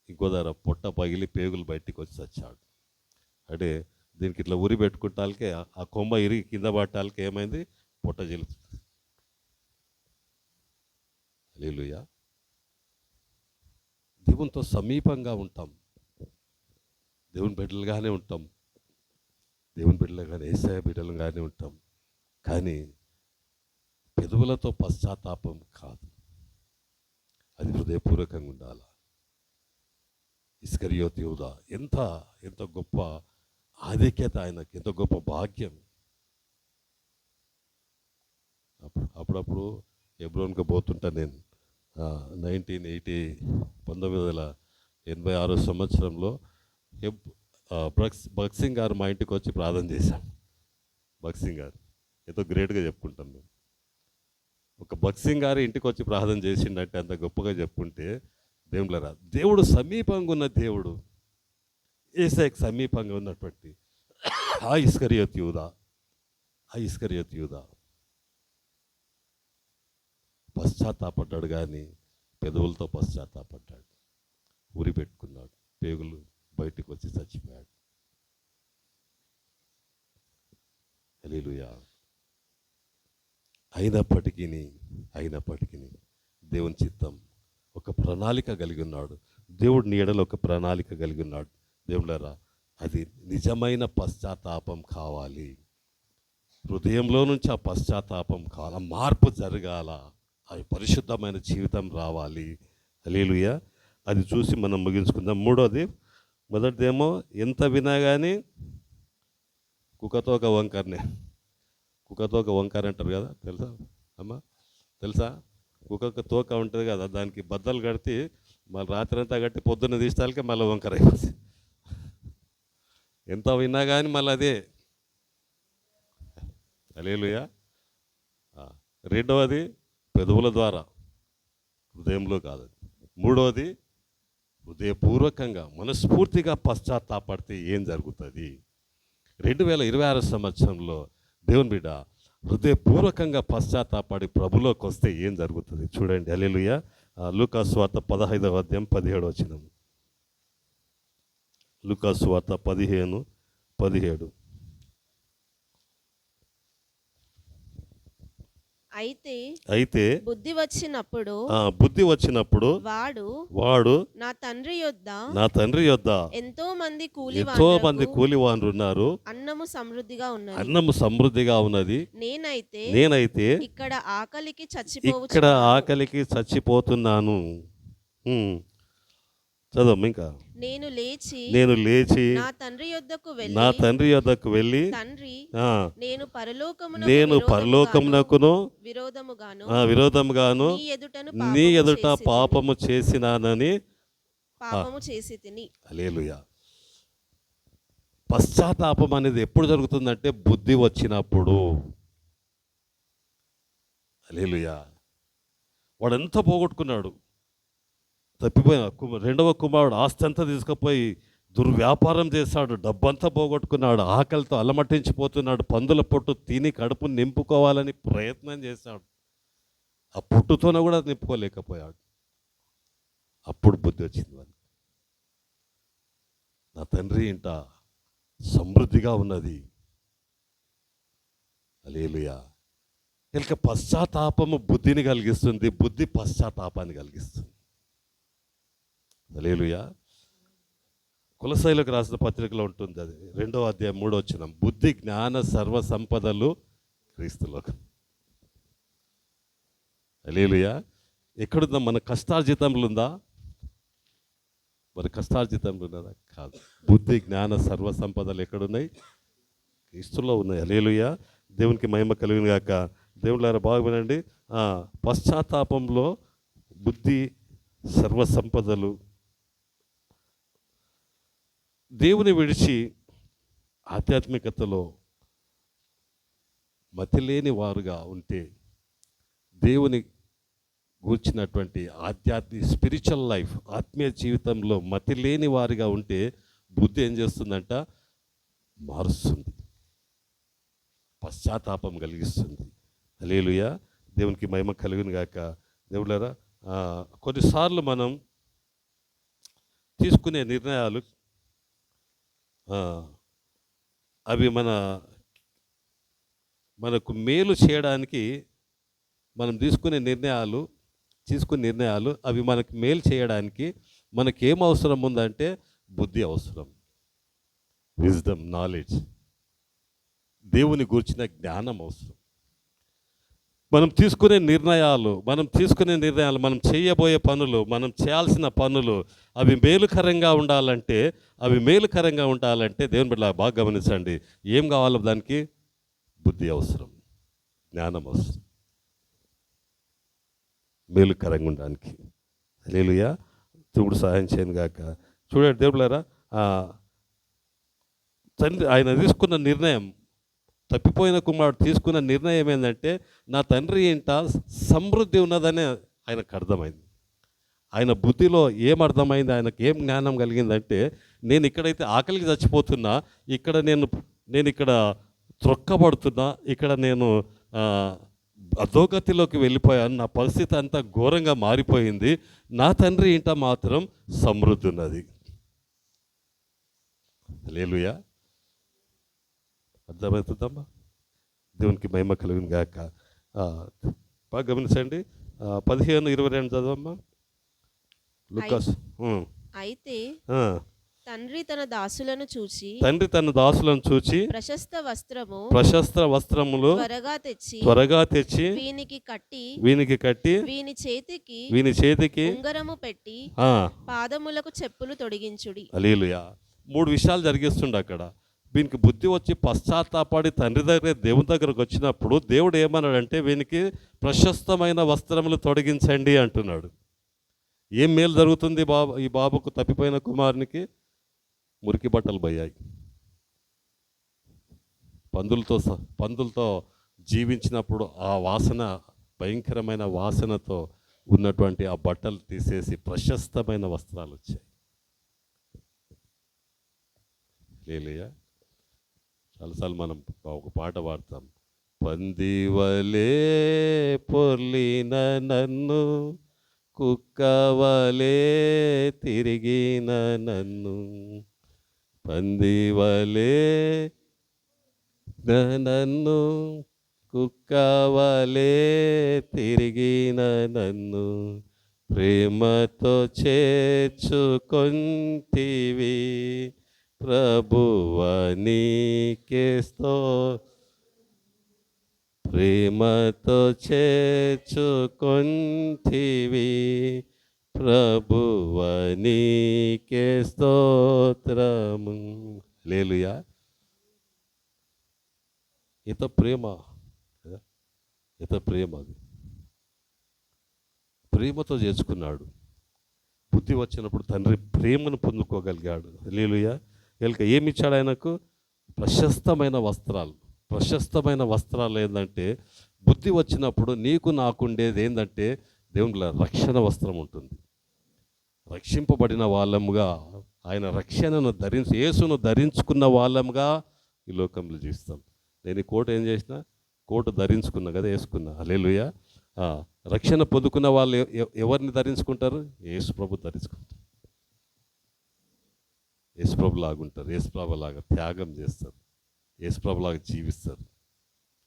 ఇంకో ధర పొట్ట పగిలి పేగులు బయటికి వచ్చి చచ్చాడు. అంటే దీనికి ఇట్లా ఉరి పెట్టుకుంటాలకే ఆ కొమ్మ ఇరిగి కింద పట్టాలకి ఏమైంది? పొట్ట జిలుతుంది. హల్లెలూయా. దేవునితో సమీపంగా ఉంటాం, దేవుని బిడ్డలుగానే ఉంటాం, యేసయ్య బిడ్డలుగానే ఉంటాం. కానీ పెదవులతో పశ్చాత్తాపం కాదు, అది హృదయపూర్వకంగా ఉండాలి. ఇస్కరియోతు యూదా ఎంత గొప్ప ఆధిక్యత ఆయనకి, ఎంత గొప్ప భాగ్యం. అప్పుడప్పుడు హెబ్రోన్కి పోతుంటా నేను. 1986 సంవత్సరంలో భగత్ గారు మా ఇంటికి వచ్చి ప్రార్థన చేశాను. భగత్ గారు ఎంతో గ్రేట్గా చెప్పుకుంటాం మేము. ఒక భగత్ గారు ఇంటికి వచ్చి ప్రార్థన చేసిండంటే అంత గొప్పగా చెప్పుకుంటే, దేవుడు సమీపంగా ఉన్న దేవుడు, యేసయ్యకు సమీపంగా ఉన్నటువంటి ఆ ఇస్కరియోతు యూదా పశ్చాత్తాపడ్డాడు, కానీ పెదవులతో పశ్చాత్తాపడ్డాడు. ఉరి పెట్టుకున్నాడు, పేగులు బయటకు వచ్చి చచ్చిపోయాడు. హల్లెలూయా. అయినప్పటికీ దేవుని చిత్తం ఒక ప్రణాళిక కలిగి ఉన్నాడు. దేవుడు నీ ఎడల ఒక ప్రణాళిక కలిగి ఉన్నాడు. దేవుడారా, అది నిజమైన పశ్చాత్తాపం కావాలి. హృదయంలో నుంచి ఆ పశ్చాత్తాపం కావాలా, మార్పు జరగాల, ఆ పరిశుద్ధమైన జీవితం రావాలి. హల్లెలూయా. అది చూసి మనం ముగించుకుందాం. మొదటిదేమో ఎంత వినా కానీ కుక్కతో ఒక వంకర అంటారు కదా, తెలుసా అమ్మా? తెలుసా? కుక్కకు తోక ఉంటుంది కదా, దానికి బద్దలు కడితే మళ్ళీ రాత్రి అంతా కట్టి పొద్దున్న తీస్తాలకే మళ్ళీ వంకర అయిపోతుంది. ఎంత విన్నా కానీ మళ్ళీ అదే. హల్లెలూయా. రెండవది పెదవుల ద్వారా, హృదయంలో కాదు. మూడవది హృదయపూర్వకంగా మనస్ఫూర్తిగా పశ్చాత్తాపడితే ఏం జరుగుతుంది? 2026 సంవత్సరంలో దేవుని బిడ్డ హృదయపూర్వకంగా పశ్చాత్తాపడి ప్రభులోకి వస్తే ఏం జరుగుతుంది చూడండి. హల్లెలూయా. లూకాసు వార్త 15వ అధ్యాయం 17వ వచనం. లూకాసు వార్త 15:17.
అయితే బుద్ధి వచ్చినప్పుడు
వాడు
నా తండ్రి యొద్ద ఎంతో మంది
కూలివారు ఉన్నారు,
అన్నము
సమృద్ధిగా ఉన్నది, నేనైతే
ఇక్కడ
ఆకలికి చచ్చిపోతున్నాను. చదవం ఇంకా. నేను లేచి నా తండ్రి యొద్దకు వెళ్ళి నేను పరలోకమునకును విరోధముగాను నీ ఎదుట పాపము చేసినానని హల్లెలూయా. పశ్చాత్తాపం అనేది ఎప్పుడు జరుగుతుందంటే బుద్ధి వచ్చినప్పుడు. హల్లెలూయా. వాడు ఎంత పోగొట్టుకున్నాడు, తప్పిపోయిన రెండవ కుమారుడు ఆస్తి అంతా తీసుకుపోయి దుర్వ్యాపారం చేశాడు, డబ్బంతా పోగొట్టుకున్నాడు, ఆకలితో అలమటించిపోతున్నాడు, పందుల పొట్టు తిని కడుపు నింపుకోవాలని ప్రయత్నం చేశాడు. ఆ పొట్టుతోనే కూడా నింపుకోలేకపోయాడు. అప్పుడు బుద్ధి వచ్చింది వానికి. నా తండ్రి ఇంట సమృద్ధిగా ఉన్నది. హల్లెలూయా. కనుక పశ్చాత్తాపము బుద్ధిని కలిగిస్తుంది, బుద్ధి పశ్చాత్తాపాన్ని కలిగిస్తుంది. హల్లెలూయా. కొలస్సీయులకు రాసిన పత్రికలో ఉంటుంది, అది 2వ అధ్యాయం 3వ వచనం. బుద్ధి జ్ఞాన సర్వ సంపదలు క్రీస్తులో. హల్లెలూయా. ఎక్కడుందా? మన కష్టార్జితంలో ఉందా? మరి కష్టార్జితంలో ఉన్నదా? కాదు. బుద్ధి జ్ఞాన సర్వ సంపదలు ఎక్కడున్నాయి? క్రీస్తులో ఉన్నాయి. హల్లెలూయా. దేవునికి మహిమ కలుగును గాక. దేవుళ్ళారా బాగా వినండి. పశ్చాత్తాపంలో బుద్ధి సర్వ సంపదలు. దేవుని విడిచి ఆధ్యాత్మికతలో మతిలేని వారుగా ఉంటే, దేవుని గూర్చినటువంటి స్పిరిచువల్ లైఫ్, ఆత్మీయ జీవితంలో మతిలేని వారిగా ఉంటే బుద్ధి ఏం చేస్తుందంట? మారుస్తుంది, పశ్చాత్తాపం కలిగిస్తుంది. హల్లెలూయా. దేవునికి మహిమ కలుగును గాక. దేవుళ్ళారా, కొన్నిసార్లు మనం తీసుకునే నిర్ణయాలు అవి మనకు మేలు చేయడానికి మనం తీసుకునే నిర్ణయాలు అవి మనకు మేలు చేయడానికి మనకేం అవసరం ఉందంటే బుద్ధి అవసరం, విజ్డమ్, నాలెడ్జ్, దేవుని గూర్చిన జ్ఞానం అవసరం. మనం తీసుకునే నిర్ణయాలు, మనం చేయబోయే పనులు, మనం చేయాల్సిన పనులు అవి మేలుకరంగా ఉండాలంటే దేవుని బిడ్డ బాగా గమనించండి, ఏం కావాలో దానికి? బుద్ధి అవసరం, జ్ఞానం అవసరం, మేలుకరంగా ఉండడానికి. హల్లెలూయా. దేవుడు సహాయం చేయను గాక. చూడండి దేవుళ్ళారా, తండ్రి ఆయన తీసుకున్న నిర్ణయం, తప్పిపోయిన కుమారుడు తీసుకున్న నిర్ణయం ఏంటంటే, నా తండ్రి ఇంట సమృద్ధి ఉన్నదని ఆయనకు అర్థమైంది. ఆయన బుద్ధిలో ఏమర్థమైంది, ఆయనకు ఏం జ్ఞానం కలిగిందంటే, నేను ఇక్కడైతే ఆకలికి చచ్చిపోతున్నా, ఇక్కడ నేను నేను ఇక్కడ త్రొక్కబడుతున్నా, ఇక్కడ నేను ఆ, అధోగతిలోకి వెళ్ళిపోయాను, నా పరిస్థితి అంతా ఘోరంగా మారిపోయింది, నా తండ్రి ఇంట మాత్రం సమృద్ధి ఉన్నది. హల్లెలూయా. అర్థమవుతుందమ్మా? దేవునికి మహిమ కలుగును గాక. బాగా గమనించండి. 15:22 చదవమ్మా. లుకాస్.
అయితే
ఆ.
తండ్రి తన దాసులను చూచి
తండ్రి తన దాసులను చూచి
ప్రశస్త వస్త్రములు
త్వరగా తెచ్చి వీనికి కట్టి వీని చేతికి
ఉంగరము పెట్టి పాదములకు చెప్పులు తొడిగించుడి.
హల్లెలూయా. 3 విషయాలు జరిగిస్తుండే అక్కడ. వీనికి బుద్ధి వచ్చి పశ్చాత్తాపడి తండ్రి దగ్గర దేవుని దగ్గరకు వచ్చినప్పుడు దేవుడు ఏమన్నాడంటే వీనికి ప్రశస్తమైన వస్త్రములు తొడిగించండి అంటున్నాడు. ఏం మేలు జరుగుతుంది ఈ బాబుకు, తప్పిపోయిన కుమారునికి? మురికి బట్టలు పోయాయి. పందులతో జీవించినప్పుడు ఆ వాసన, భయంకరమైన వాసనతో ఉన్నటువంటి ఆ బట్టలు తీసేసి ప్రశస్తమైన వస్త్రాలు వచ్చాయి. హల్లెలూయా. చాలాసార్లు మనం ఒక పాట పాడతాం. పందివలే పొర్లిన నన్ను, కుక్కవలే తిరిగిన నన్ను, పందివలే నన్ను, కుక్కవలే తిరిగిన నన్ను, ప్రేమతో చేర్చుకొంటివి ప్రభువా నీకే ప్రేమతో చేర్చుకొంటివి ప్రభువా నీకే స్తోత్రము. హల్లెలూయా. ఎంత ప్రేమ, ఎంత ప్రేమ! అది ప్రేమతో చేర్చుకున్నాడు. బుద్ధి వచ్చినప్పుడు తండ్రి ప్రేమను పొందుకోగలిగాడు. హల్లెలూయా. వీళ్ళకి ఏమి ఇచ్చాడు ఆయనకు? ప్రశస్తమైన వస్త్రాలు. ప్రశస్తమైన వస్త్రాలు ఏంటంటే, బుద్ధి వచ్చినప్పుడు నీకు నాకుండేది ఏంటంటే దేవుని రక్షణ వస్త్రం ఉంటుంది. రక్షింపబడిన వాళ్ళముగా, ఆయన రక్షణను యేసును ధరించుకున్న వాళ్ళముగా ఈ లోకంలో జీవిస్తాం. నేను ఈ కోట ఏం చేసిన? కోట ధరించుకున్నా కదా, వేసుకున్నా. హల్లెలూయా. రక్షణ పొందుకున్న వాళ్ళు ఎవరిని ధరించుకుంటారు? యేసు ప్రభు ధరించుకుంటారు. యేసు ప్రభు లాగా ఉంటారు. యేసు ప్రభు లాగా త్యాగం చేస్తారు. యేసు ప్రభు లాగా జీవిస్తారు.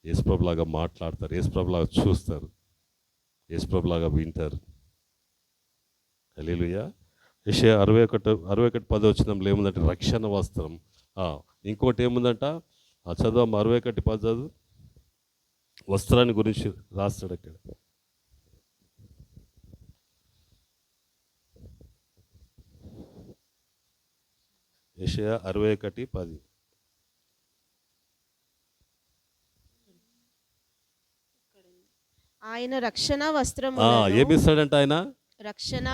యేసు ప్రభు లాగా మాట్లాడతారు. యేసు ప్రభు లాగా చూస్తారు. యేసు ప్రభు లాగా వింటారు. హల్లెలూయా. యెషయా 61:10 ఏముందంటే రక్షణ వస్త్రం. ఇంకోటి ఏముందంట? చదువు 61:10 చదువు. వస్త్రాన్ని గురించి రాస్తాడు అక్కడ. యెషయా 61:10.
ఆయన రక్షణ వస్త్రములను
ఏమిస్తాడంట? ఆయన రక్షణ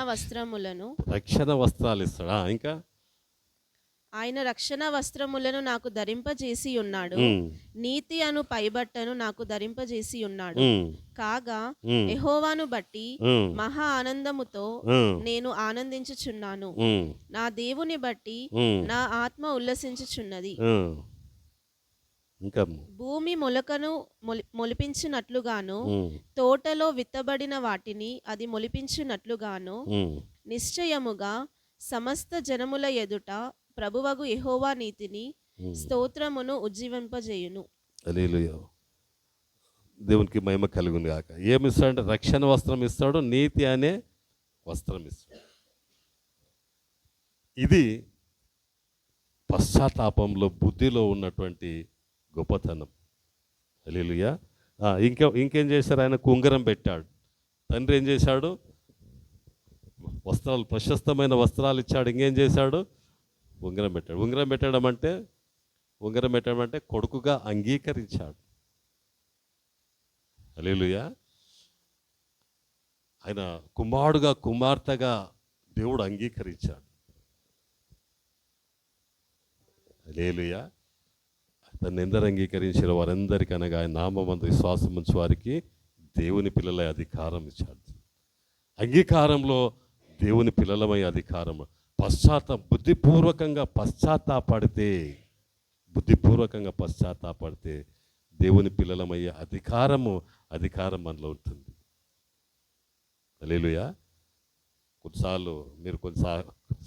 వస్త్రాలు ఇస్తాడా? ఇంకా
ఆయన రక్షణ వస్త్రములను నాకు ధరింపజేసి ఉన్నాడు, నీతి అను పైబట్టను నాకు ధరింపజేసి ఉన్నాడు. కాగా యెహోవాను బట్టి మహా ఆనందముతో నేను ఆనందించుచున్నాను. నా దేవుని బట్టి నా ఆత్మ ఉల్లసించుచున్నది.
ఇంకా
భూమి మొలకను మొలిపించినట్లుగాను, తోటలో విత్తబడిన వాటిని అది మొలిపించినట్లుగాను, నిశ్చయముగా సమస్త జనముల ఎదుట ప్రభువగు యెహోవా నీతిని స్తోత్రమును ఉజ్జీవింపజేయును.
హల్లెలూయా. దేవునికి మహిమ కలుగును గాక. ఏమి ఇస్తాడంటే రక్షణ వస్త్రం ఇస్తాడు, నీతి అనే వస్త్రం ఇస్తాడు. ఇది పశ్చాత్తాపంలో, బుద్ధిలో ఉన్నటువంటి గొప్పతనం. హల్లెలూయా. ఇంకేం చేశారు? ఆయనకు ఉంగరం పెట్టాడు. తండ్రి ఏం చేశాడు? వస్త్రాలు, ప్రశస్తమైన వస్త్రాలు ఇచ్చాడు. ఇంకేం చేశాడు? ఉంగరం పెట్టాడు. ఉంగరం పెట్టడం అంటే కొడుకుగా అంగీకరించాడు. హల్లెలూయా. ఆయన కుమారుడుగా, కుమార్తెగా దేవుడు అంగీకరించాడు. హల్లెలూయా. తను ఎందరు అంగీకరించారో వారందరికీ, అనగా ఆయన నామమందు విశ్వాసం ఉంచు వారికి దేవుని పిల్లల అధికారం ఇచ్చాడు. అంగీకారంలో దేవుని పిల్లలమై అధికారం. బుద్ధిపూర్వకంగా పశ్చాత్తాపడితే బుద్ధిపూర్వకంగా పశ్చాత్తాపడితే దేవుని పిల్లలమయ్యే అధికారం మనలో ఉంటుంది. హల్లెలూయా. కొన్నిసార్లు మీరు కొన్ని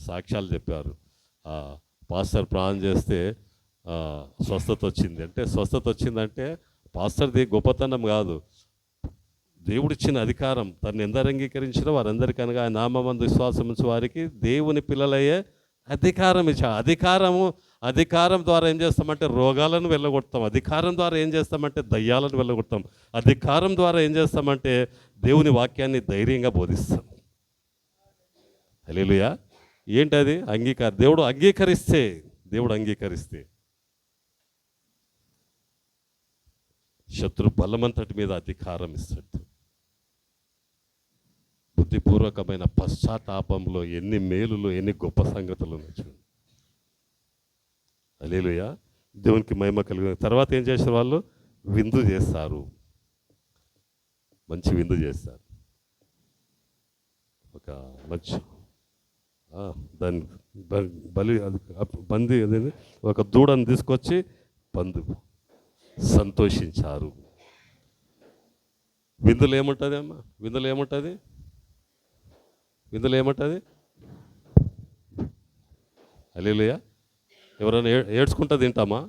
సాక్ష్యాలు చెప్పారు. పాస్టర్ ప్రార్థన చేస్తే స్వస్థత వచ్చింది అంటే, స్వస్థత వచ్చిందంటే పాస్టర్ది గొప్పతనం కాదు, దేవుడిచ్చిన అధికారం. తను ఎందరు అంగీకరించిన వారందరికనగా ఆయన నామమందు విశ్వాసం ఉంచే వారికి దేవుని పిల్లలయ్యే అధికారం ఇచ్చాడు. అధికారం ద్వారా ఏం చేస్తామంటే రోగాలను వెళ్ళగొడతాం. అధికారం ద్వారా ఏం చేస్తామంటే దయ్యాలను వెళ్ళగొడతాం. అధికారం ద్వారా ఏం చేస్తామంటే దేవుని వాక్యాన్ని ధైర్యంగా బోధిస్తాం. హల్లెలూయా. ఏంటది? దేవుడు అంగీకరిస్తే శత్రు బలమంతటి మీద అధికారం ఇస్తాడు. బుద్ధిపూర్వకమైన పశ్చాత్తాపంలో ఎన్ని మేలులు, ఎన్ని గొప్ప సంగతులు ఉన్నాయి చూడండి. హల్లెలూయా. దేవునికి మహిమ కలిగిన తర్వాత ఏం చేసిన వాళ్ళు విందు చేస్తారు. మంచి విందు చేస్తారు. ఒక మంచి దాన్ని బంది ఒక దూడను తీసుకొచ్చి సంతోషించారు. విందులు ఏముంటుంది అమ్మా? విందులు ఏముంటుంది? హల్లెలూయా. ఎవరైనా ఏడ్చుకుంటూ తింటామా?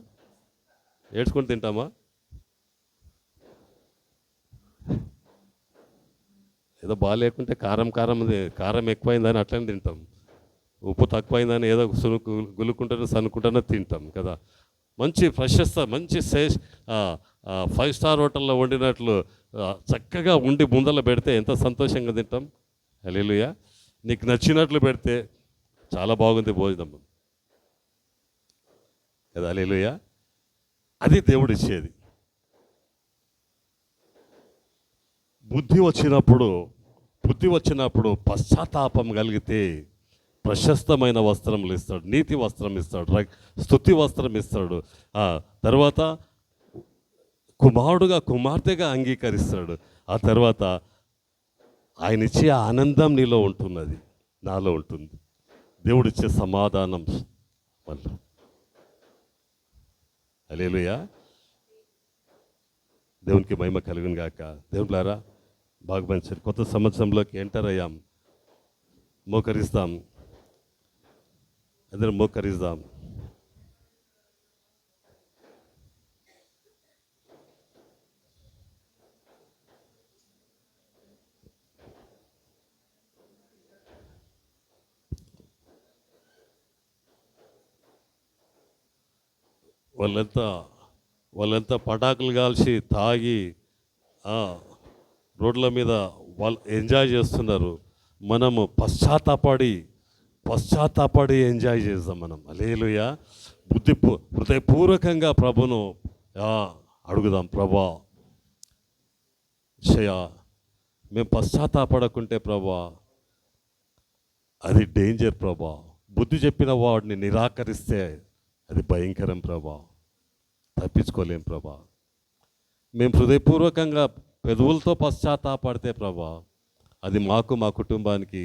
ఏదో బాగాలేకుంటే కారం ఎక్కువైందని అట్లనే తింటాం. ఉప్పు తక్కువైందని ఏదో సనుకుంటానో తింటాం కదా. మంచి మంచి 5 స్టార్ హోటల్లో వండినట్లు చక్కగా ఉండి ముందల పెడితే ఎంత సంతోషంగా తింటాం. హల్లెలూయా. నీకు నచ్చినట్లు పెడితే చాలా బాగుంది భోజనం కదా. హల్లెలూయా. అది దేవుడు ఇచ్చేది. బుద్ధి వచ్చినప్పుడు పశ్చాత్తాపం కలిగితే ప్రశస్తమైన వస్త్రములు ఇస్తాడు, నీతి వస్త్రం ఇస్తాడు, స్తుతి వస్త్రం ఇస్తాడు. తర్వాత కుమార్తెగా అంగీకరిస్తాడు. ఆ తర్వాత ఆయన ఇచ్చే ఆనందం నీలో ఉంటున్నది, నాలో ఉంటుంది. దేవుడిచ్చే సమాధానం వల్ల. హల్లెలూయా. దేవునికి మహిమ కలుగును గాక. దేవులారా బాగా మంచిది. కొత్త సంవత్సరంలోకి ఎంటర్ అయ్యాం. మోకరిస్తాం, అందరం మోకరిస్తాం. వాళ్ళంతా పటాకులు కాల్చి తాగి రోడ్ల మీద వాళ్ళు ఎంజాయ్ చేస్తున్నారు. మనము పశ్చాత్తాపడి ఎంజాయ్ చేద్దాం మనం. హల్లెలూయా. హృదయపూర్వకంగా ప్రభును అడుగుదాం. ప్రభా మేము పశ్చాత్తాపడకుంటే ప్రభా అది డేంజర్ ప్రభా. బుద్ధి చెప్పిన వాడిని నిరాకరిస్తే అది భయంకరం ప్రభా, తప్పించుకోలేం ప్రభా. మేము హృదయపూర్వకంగా పెదవులతో పశ్చాత్తాపడితే ప్రభా అది మాకు, మా కుటుంబానికి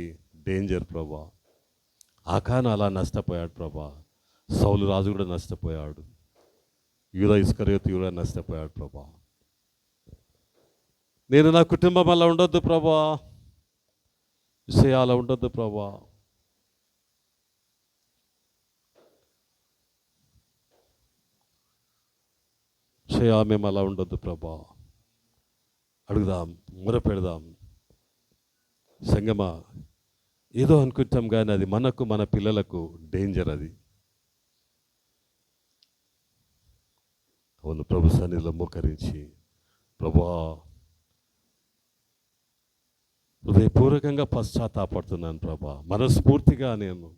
డేంజర్ ప్రభా. ఆకాను అలా నష్టపోయాడు ప్రభా. సౌలు రాజు కూడా నష్టపోయాడు. యూదా ఇస్కరియోతు కూడా నష్టపోయాడు ప్రభా. నేను నా కుటుంబం అలా ఉండొద్దు ప్రభా, అలా ఉండొద్దు ప్రభా. మేము అలా ఉండొద్దు ప్రభా. అడుగుదాం, మొరపెడదాం. సంగమా, ఏదో అనుకుంటాం కానీ అది మనకు, మన పిల్లలకు డేంజర్. అది అవును. ప్రభు సన్నిధిలో మోకరించి ప్రభా హృదయపూర్వకంగా పశ్చాత్తాపడుతున్నాను ప్రభా. మనస్ఫూర్తిగా నేను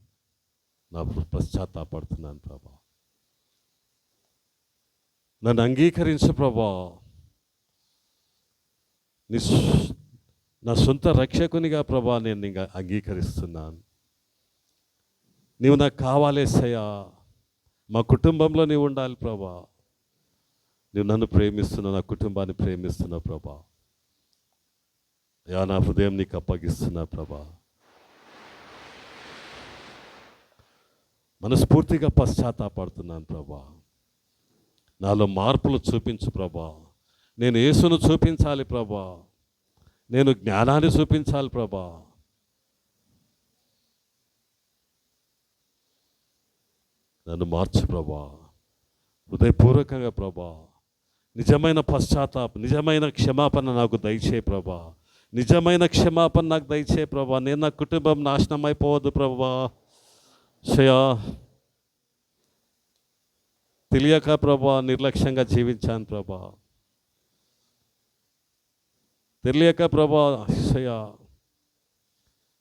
పశ్చాత్తాపడుతున్నాను ప్రభా. నన్ను అంగీకరించు ప్రభా. నా సొంత రక్షకునిగా ప్రభా నేను ఇంకా అంగీకరిస్తున్నాను. నీవు నాకు కావాలేసయ్యా. మా కుటుంబంలో నీవు ఉండాలి ప్రభా. నువ్వు నన్ను ప్రేమిస్తున్నావు, నా కుటుంబాన్ని ప్రేమిస్తున్నావు ప్రభా. నా హృదయం నీకు అప్పగిస్తున్నా ప్రభా. మనస్ఫూర్తిగా పశ్చాత్తాపడుతున్నాను ప్రభా. నాలో మార్పులు చూపించు ప్రభా. నేను యేసును చూపించాలి ప్రభా. నేను జ్ఞానాన్ని చూపించాలి ప్రభా. నన్ను మార్చు ప్రభా, హృదయపూర్వకంగా ప్రభా. నిజమైన పశ్చాత్తాపం, నిజమైన క్షమాపణ నాకు దయచే ప్రభా. నిజమైన క్షమాపణ నాకు దయచే ప్రభా. నేను నా కుటుంబం నాశనం అయిపోవద్దు ప్రభా. శయా తెలియక ప్రభా నిర్లక్ష్యంగా జీవించాను ప్రభా. తెలియక ప్రభా శయా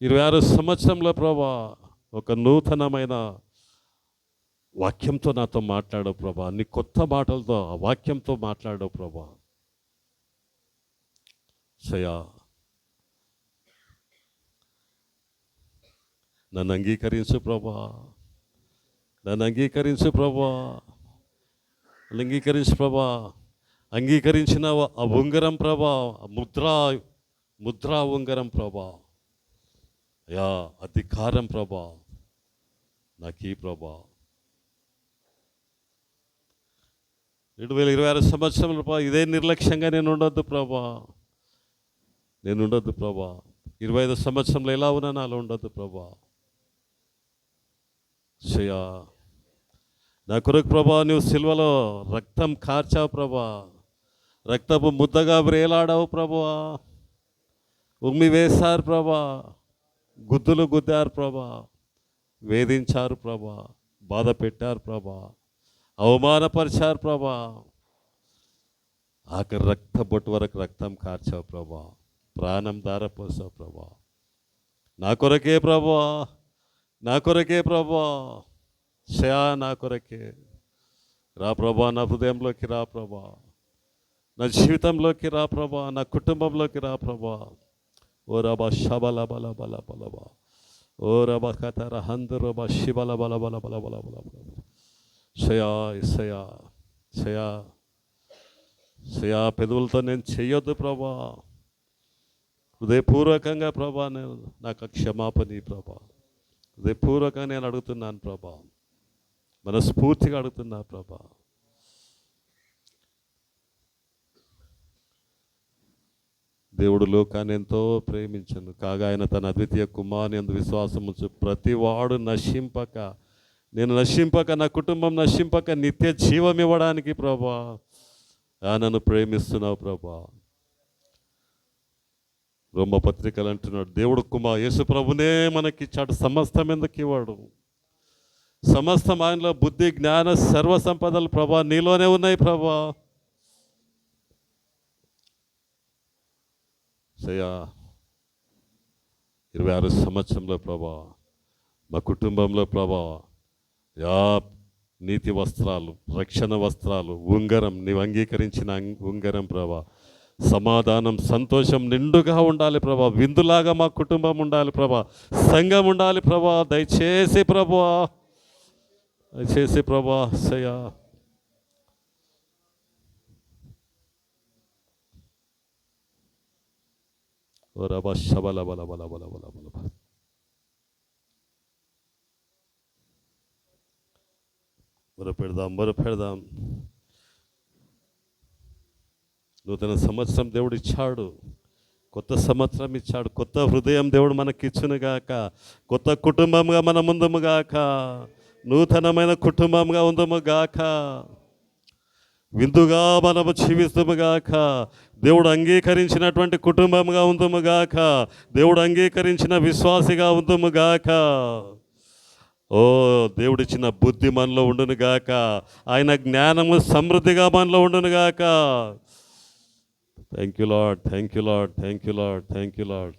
26 సంవత్సరంలో ప్రభా ఒక నూతనమైన వాక్యంతో నాతో మాట్లాడవు ప్రభా. నీ కొత్త మాటలతో ఆ వాక్యంతో మాట్లాడవు ప్రభా. శయా నన్ను అంగీకరించు ప్రభా. నన్ను అంగీకరించు ప్రభా. అంగీకరించు ప్రభా. అంగీకరించిన ఆ ఉంగరం ప్రభా, ముద్రా ఉంగరం ప్రభా. అయా అధికారం ప్రభా నాకీ ప్రభా. 2026 సంవత్సరంలో ప్రభా ఇదే నిర్లక్ష్యంగా నేను ఉండొద్దు ప్రభా. నేను ఉండొద్దు ప్రభా. 25 సంవత్సరంలో ఎలా ఉన్నాను అలా ఉండొద్దు ప్రభా. శయా నా కొరకు ప్రభా నువ్వు సిల్వలో రక్తం కార్చావు ప్రభా. రక్తపు ముద్దగా వ్రేలాడావు ప్రభా. ఉమ్మి వేశారు ప్రభా. గుద్దులు గుద్దారు ప్రభా. వేధించారు ప్రభా. బాధ పెట్టారు ప్రభా. అవమానపరిచారు ప్రభా. ఆఖరి రక్త బొట్టు వరకు రక్తం కార్చావు ప్రభా. ప్రాణం ధారపోసావు ప్రభా. నా కొరకే ప్రభా. నా కొరకే ప్రభా. శయా నా కొరకే రా ప్రభా. నా హృదయంలోకి రా ప్రభా. నా జీవితంలోకి రా ప్రభా. నా కుటుంబంలోకి రా ప్రభా. ఓ రబా షబల బల బల బలబా. ఓ రబా కతర హందరబా శిబల బల బల బల బల బల బల. శయా శయా శయా శయా పెదవులతో నేను చెయ్యొద్దు ప్రభా. హృదయపూర్వకంగా ప్రభా నేను నాకు క్షమాపణ ప్రభా. హృదయపూర్వకంగా నేను అడుగుతున్నాను ప్రభా. మనస్ఫూర్తిగా అడుగుతున్నా ప్రభా. దేవుడు లోకాన్ని ఎంతో ప్రేమించను కాగా ఆయన తన అద్వితీయ కుమారుని యందు విశ్వాసం ఉంచు ప్రతివాడు నశింపక, నేను నశింపక, నా కుటుంబం నశింపక నిత్య జీవం ఇవ్వడానికి ప్రభా నన్ను ప్రేమిస్తున్నావు ప్రభా. రోమపత్రికలు అంటున్నాడు దేవుడు యేసు ప్రభునే మనకిచ్చాడు. సమస్తం ఎందుకు ఇవ్వడు? సమస్తం ఆయనలో బుద్ధి జ్ఞాన సర్వ సంపదలు ప్రభా నీలోనే ఉన్నాయి ప్రభా. సయ్యా 26 సంవత్సరంలో ప్రభా మా కుటుంబంలో ప్రభా నీతి వస్త్రాలు, రక్షణ వస్త్రాలు, ఉంగరం, నీవు అంగీకరించిన ఉంగరం ప్రభా. సమాధానం, సంతోషం నిండుగా ఉండాలి ప్రభా. విందులాగా మా కుటుంబం ఉండాలి ప్రభా. సంఘం ఉండాలి ప్రభా. దయచేసి ప్రభా, దయచేసి ప్రభా. సయ్యా ఓ రబా శబల బల బల బల బల బల. మొరపెడదాం. నూతన సంవత్సరం దేవుడు ఇచ్చాడు. కొత్త సంవత్సరం ఇచ్చాడు. కొత్త హృదయం దేవుడు మనకిచ్చును గాక. కొత్త కుటుంబంగా మన ముందుము గాక. నూతనమైన కుటుంబంగా ఉందము గాక. విందుగా మనము జీవిస్తుము గాక. దేవుడు అంగీకరించినటువంటి కుటుంబంగా ఉందము గాక. దేవుడు అంగీకరించిన విశ్వాసిగా ఉందము గాక. ఓ దేవుడిచ్చిన బుద్ధి మనలో ఉండును గాక. ఆయన జ్ఞానము సమృద్ధిగా మనలో ఉండును గాక. Thank you lord, thank you lord, thank you lord, thank you lord.